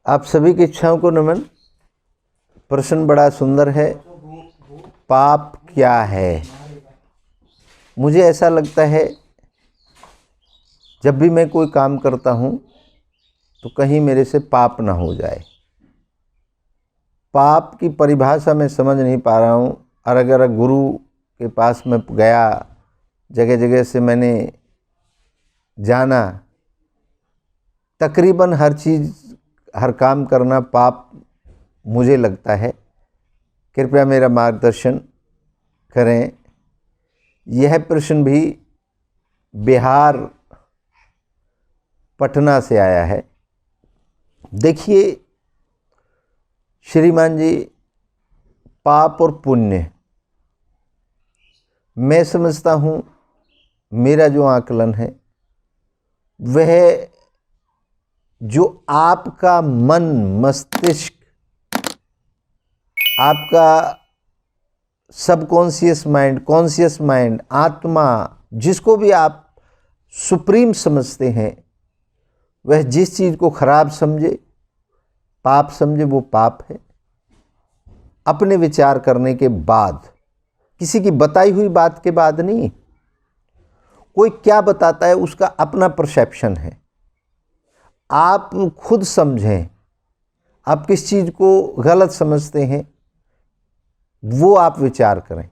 आप सभी की इच्छाओं को नमन। प्रश्न बड़ा सुंदर है, पाप क्या है। मुझे ऐसा लगता है जब भी मैं कोई काम करता हूँ तो कहीं मेरे से पाप ना हो जाए। पाप की परिभाषा मैं समझ नहीं पा रहा हूँ। और अगर गुरु के पास मैं गया, जगह जगह से मैंने जाना, तकरीबन हर चीज़, हर काम करना पाप मुझे लगता है। कृपया मेरा मार्गदर्शन करें। यह प्रश्न भी बिहार पटना से आया है। देखिए श्रीमान जी, पाप और पुण्य, मैं समझता हूँ, मेरा जो आकलन है वह जो आपका मन, मस्तिष्क, आपका सबकॉन्शियस माइंड, कॉन्शियस माइंड, आत्मा, जिसको भी आप सुप्रीम समझते हैं, वह जिस चीज़ को खराब समझे, पाप समझे, वो पाप है। अपने विचार करने के बाद, किसी की बताई हुई बात के बाद नहीं। कोई क्या बताता है उसका अपना परसेप्शन है। आप खुद समझें, आप किस चीज़ को गलत समझते हैं वो आप विचार करें,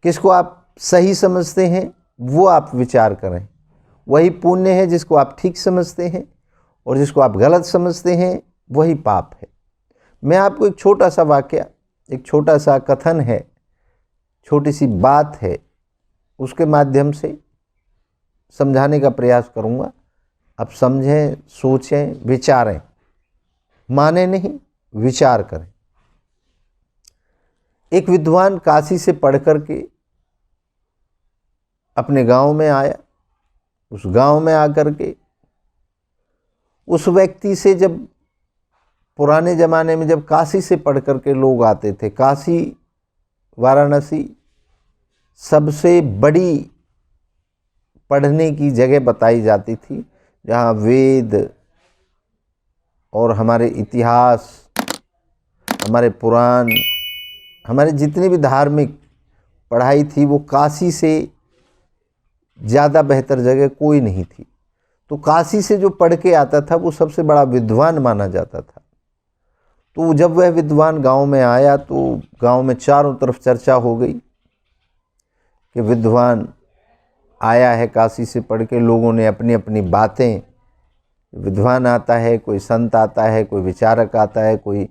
किसको आप सही समझते हैं वो आप विचार करें। वही पुण्य है जिसको आप ठीक समझते हैं, और जिसको आप गलत समझते हैं वही पाप है। मैं आपको एक छोटा सा वाकया, एक छोटा सा कथन है, छोटी सी बात है, उसके माध्यम से समझाने का प्रयास करूँगा। आप समझें, सोचें, विचारें, माने नहीं, विचार करें। एक विद्वान काशी से पढ़ कर के अपने गांव में आया। उस गांव में आकर के उस व्यक्ति से, जब पुराने ज़माने में जब काशी से पढ़ कर के लोग आते थे, काशी वाराणसी सबसे बड़ी पढ़ने की जगह बताई जाती थी, जहाँ वेद और हमारे इतिहास, हमारे पुराण, हमारे जितनी भी धार्मिक पढ़ाई थी वो काशी से ज़्यादा बेहतर जगह कोई नहीं थी। तो काशी से जो पढ़ के आता था वो सबसे बड़ा विद्वान माना जाता था। तो जब वह विद्वान गांव में आया तो गांव में चारों तरफ चर्चा हो गई कि विद्वान आया है काशी से पढ़ के। लोगों ने अपनी अपनी बातें, विद्वान आता है, कोई संत आता है, कोई विचारक आता है, कोई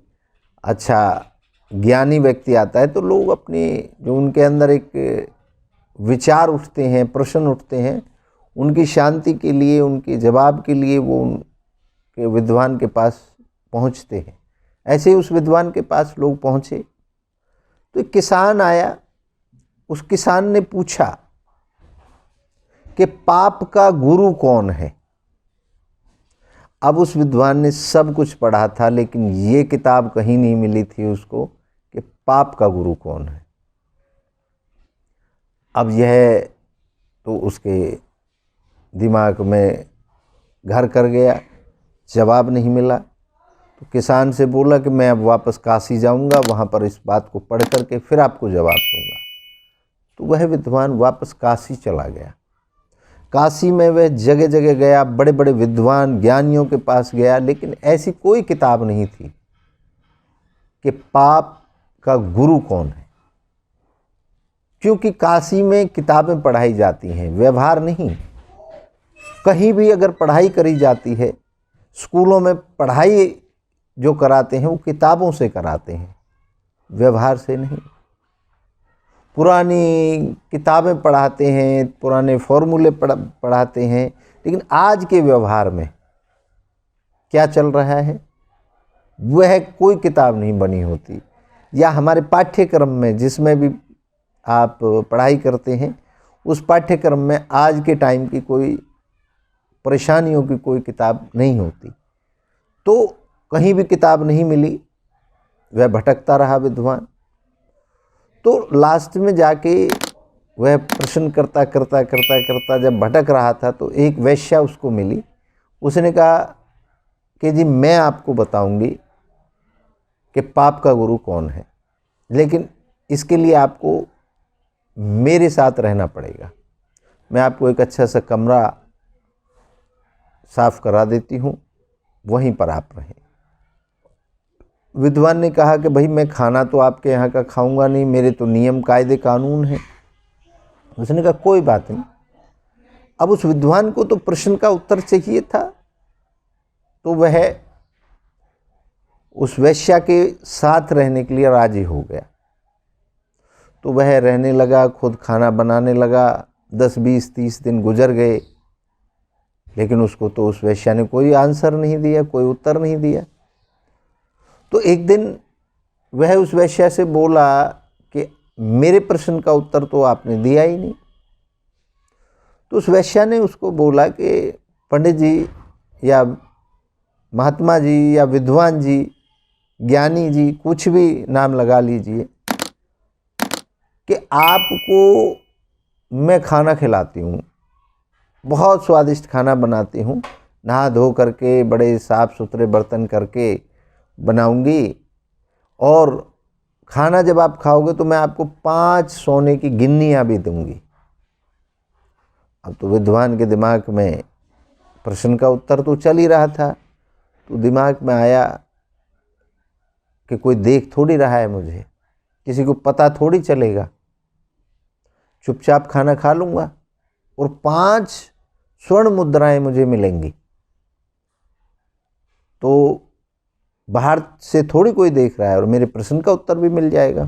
अच्छा ज्ञानी व्यक्ति आता है, तो लोग अपने जो उनके अंदर एक विचार उठते हैं, प्रश्न उठते हैं, उनकी शांति के लिए, उनके जवाब के लिए वो उनके विद्वान के पास पहुंचते हैं। ऐसे ही उस विद्वान के पास लोग पहुंचे तो एक किसान आया। उस किसान ने पूछा कि पाप का गुरु कौन है। अब उस विद्वान ने सब कुछ पढ़ा था, लेकिन ये किताब कहीं नहीं मिली थी उसको कि पाप का गुरु कौन है। अब यह तो उसके दिमाग में घर कर गया, जवाब नहीं मिला। तो किसान से बोला कि मैं अब वापस काशी जाऊंगा, वहाँ पर इस बात को पढ़ करके फिर आपको जवाब दूंगा। तो वह विद्वान वापस काशी चला गया। काशी में वह जगह जगह गया, बड़े बड़े विद्वान ज्ञानियों के पास गया, लेकिन ऐसी कोई किताब नहीं थी कि पाप का गुरु कौन है। क्योंकि काशी में किताबें पढ़ाई जाती हैं, व्यवहार नहीं। कहीं भी अगर पढ़ाई करी जाती है, स्कूलों में पढ़ाई जो कराते हैं वो किताबों से कराते हैं, व्यवहार से नहीं। पुरानी किताबें पढ़ाते हैं, पुराने फॉर्मूले पढ़ाते हैं, लेकिन आज के व्यवहार में क्या चल रहा है वह कोई किताब नहीं बनी होती। या हमारे पाठ्यक्रम में जिसमें भी आप पढ़ाई करते हैं, उस पाठ्यक्रम में आज के टाइम की कोई परेशानियों की कोई किताब नहीं होती। तो कहीं भी किताब नहीं मिली, वह भटकता रहा विद्वान। तो लास्ट में जाके वह प्रश्न करता करता करता करता जब भटक रहा था तो एक वेश्या उसको मिली। उसने कहा कि जी मैं आपको बताऊंगी कि पाप का गुरु कौन है, लेकिन इसके लिए आपको मेरे साथ रहना पड़ेगा। मैं आपको एक अच्छा सा कमरा साफ करा देती हूँ, वहीं पर आप रहें। विद्वान ने कहा कि भाई मैं खाना तो आपके यहाँ का खाऊंगा नहीं, मेरे तो नियम कायदे कानून हैं। उसने कहा कोई बात नहीं। अब उस विद्वान को तो प्रश्न का उत्तर चाहिए था, तो वह उस वैश्या के साथ रहने के लिए राजी हो गया। तो वह रहने लगा, खुद खाना बनाने लगा। 10, 20, 30 दिन गुजर गए, लेकिन उसको तो उस वैश्या ने कोई आंसर नहीं दिया, कोई उत्तर नहीं दिया। तो एक दिन वह उस वैश्या से बोला कि मेरे प्रश्न का उत्तर तो आपने दिया ही नहीं। तो उस वैश्या ने उसको बोला कि पंडित जी या महात्मा जी या विद्वान जी, ज्ञानी जी, कुछ भी नाम लगा लीजिए, कि आपको मैं खाना खिलाती हूँ, बहुत स्वादिष्ट खाना बनाती हूँ, नहा धो करके बड़े साफ़ सुथरे बर्तन करके बनाऊंगी, और खाना जब आप खाओगे तो मैं आपको 5 सोने की गिन्नियाँ भी दूंगी। अब तो विद्वान के दिमाग में प्रश्न का उत्तर तो चल ही रहा था, तो दिमाग में आया कि कोई देख थोड़ी रहा है मुझे, किसी को पता थोड़ी चलेगा, चुपचाप खाना खा लूँगा और 5 स्वर्ण मुद्राएं मुझे मिलेंगी, तो बाहर से थोड़ी कोई देख रहा है, और मेरे प्रश्न का उत्तर भी मिल जाएगा।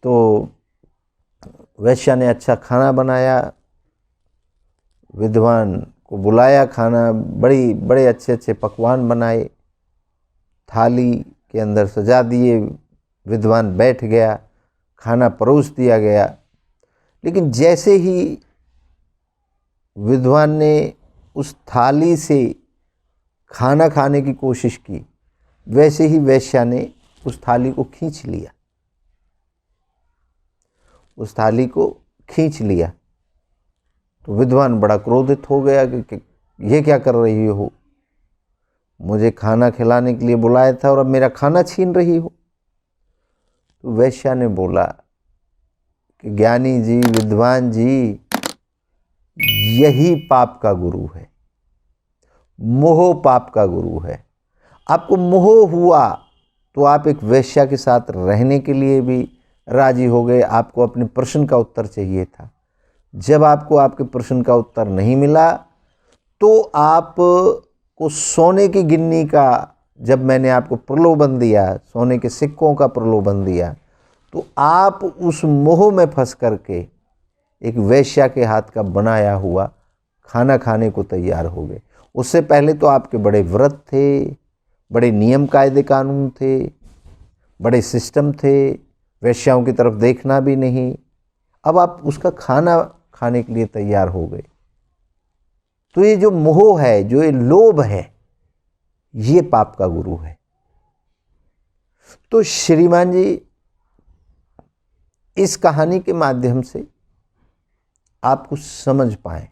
तो वैश्या ने अच्छा खाना बनाया, विद्वान को बुलाया, खाना बड़े अच्छे अच्छे पकवान बनाए, थाली के अंदर सजा दिए, विद्वान बैठ गया, खाना परोस दिया गया। लेकिन जैसे ही विद्वान ने उस थाली से खाना खाने की कोशिश की, वैसे ही वैश्या ने उस थाली को खींच लिया, उस थाली को खींच लिया। तो विद्वान बड़ा क्रोधित हो गया कि ये क्या कर रही हो, मुझे खाना खिलाने के लिए बुलाया था और अब मेरा खाना छीन रही हो। तो वैश्या ने बोला कि ज्ञानी जी, विद्वान जी, यही पाप का गुरु है, मोह पाप का गुरु है। आपको मोह हुआ तो आप एक वैश्या के साथ रहने के लिए भी राजी हो गए, आपको अपने प्रश्न का उत्तर चाहिए था। जब आपको आपके प्रश्न का उत्तर नहीं मिला, तो आप को सोने की गिन्नी का, जब मैंने आपको प्रलोभन दिया, सोने के सिक्कों का प्रलोभन दिया, तो आप उस मोह में फंस करके एक वैश्या के हाथ का बनाया हुआ खाना खाने को तैयार हो गए। उससे पहले तो आपके बड़े व्रत थे, बड़े नियम कायदे कानून थे, बड़े सिस्टम थे, वैश्याओं की तरफ देखना भी नहीं। अब आप उसका खाना खाने के लिए तैयार हो गए। तो ये जो मोह है, जो ये लोभ है, ये पाप का गुरु है। तो श्रीमान जी इस कहानी के माध्यम से आप कुछ समझ पाए,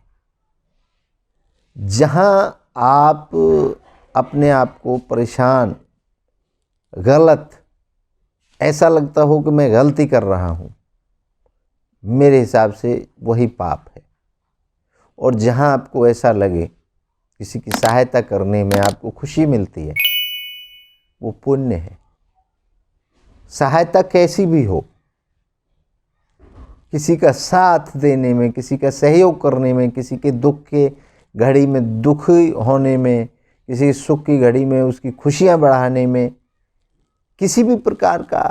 जहां आप अपने आप को परेशान, गलत ऐसा लगता हो कि मैं गलती कर रहा हूं, मेरे हिसाब से वही पाप है। और जहां आपको ऐसा लगे किसी की सहायता करने में आपको खुशी मिलती है, वो पुण्य है। सहायता कैसी भी हो, किसी का साथ देने में, किसी का सहयोग करने में, किसी के दुख के घड़ी में दुख होने में, किसी सुख की घड़ी में उसकी खुशियां बढ़ाने में, किसी भी प्रकार का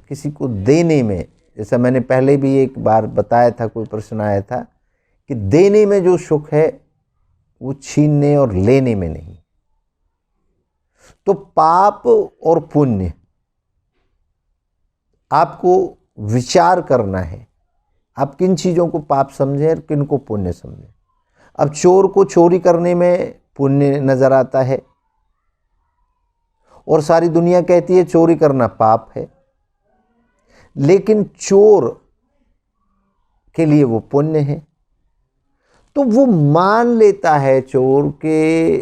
किसी को देने में, जैसा मैंने पहले भी एक बार बताया था, कोई प्रश्न आया था कि देने में जो सुख है वो छीनने और लेने में नहीं। तो पाप और पुण्य आपको विचार करना है, आप किन चीज़ों को पाप समझें और किन को पुण्य समझें। अब चोर को चोरी करने में पुण्य नजर आता है, और सारी दुनिया कहती है चोरी करना पाप है, लेकिन चोर के लिए वो पुण्य है। तो वो मान लेता है चोर के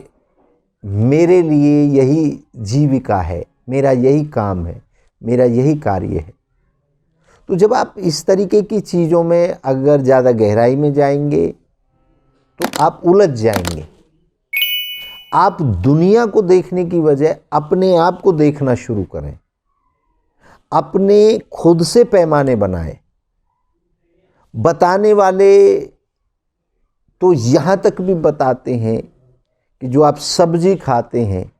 मेरे लिए यही जीविका है, मेरा यही काम है, मेरा यही कार्य है। तो जब आप इस तरीके की चीज़ों में अगर ज़्यादा गहराई में जाएंगे तो आप उलझ जाएंगे। आप दुनिया को देखने की बजाय अपने आप को देखना शुरू करें, अपने खुद से पैमाने बनाएं। बताने वाले तो यहाँ तक भी बताते हैं कि जो आप सब्जी खाते हैं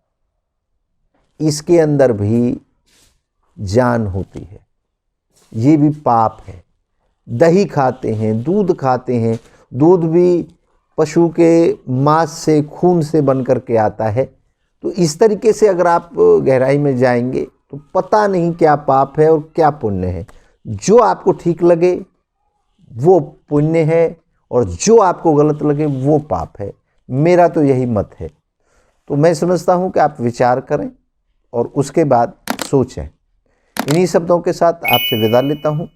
इसके अंदर भी जान होती है, ये भी पाप है। दही खाते हैं, दूध खाते हैं, दूध भी पशु के मांस से, खून से बन कर के आता है। तो इस तरीके से अगर आप गहराई में जाएंगे तो पता नहीं क्या पाप है और क्या पुण्य है। जो आपको ठीक लगे वो पुण्य है और जो आपको गलत लगे वो पाप है। मेरा तो यही मत है। तो मैं समझता हूँ कि आप विचार करें और उसके बाद सोचें। इन्हीं शब्दों के साथ आपसे विदा लेता हूँ।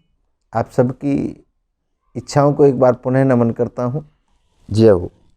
आप सबकी इच्छाओं को एक बार पुनः नमन करता हूँ। जय हो।